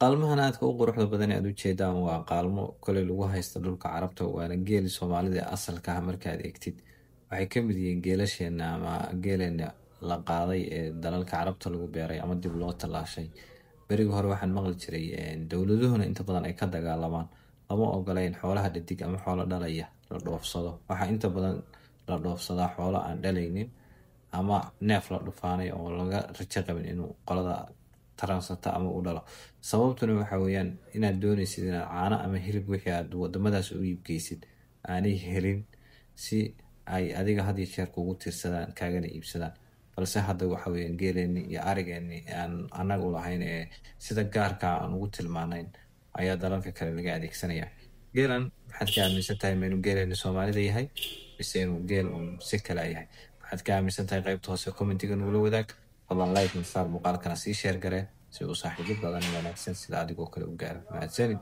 Qaalmahan aadka u quruxda badan ee aad u jeedaan waa qaalmo koley lagu haysto dhulka Carabta waana geeli Soomaalida ee asalka ah markaad eegtid. Waxay ka mid yihiin geelasheena ama geeleena la qaaday ee dalalka Carabta lagu beeray ama dib loo tallaashay. Berigi hore waxaan maqli jiray dowladuhuna inta badan ay ka dagaalamaan lama ogolayn xoolaha dhadig ama xoolo dhalaya la dhoofsado. Waxaa inta badan la dhoofsadaa xoolo aan dhalaynin ama neef la dhufaanay oo laga rajo qabin inuu qolada taransata ama u dhalo. Sababtuna waxa weeyaan inaad doonaysid inaad caano ama hilib wixii aad wadamadaas u iibgeysid aanay helin si ay adiga had iyo jeer kugu tiirsadaan kaagana iibsadaan. Balse hadda waxa weeyaan geeleeni iyo arigeeni aan anagu lahayn ee sida gaarka aan ugu tilmaanayn ayaa dalalka kale laga adeegsanayaa. Geelan maxaad ka aaminsan tahay inuu geeleeni Soomaalida yahay mise inuu geel si kale yahay? Waxaad ka aaminsan tahay qaybta hoose commentiga nagula wadaag. Fadlan like and share muuqaalkana sii share garee si uu saaxiibo badan wanaagsan sida adigoo kale u gaaro. Mahadsanid.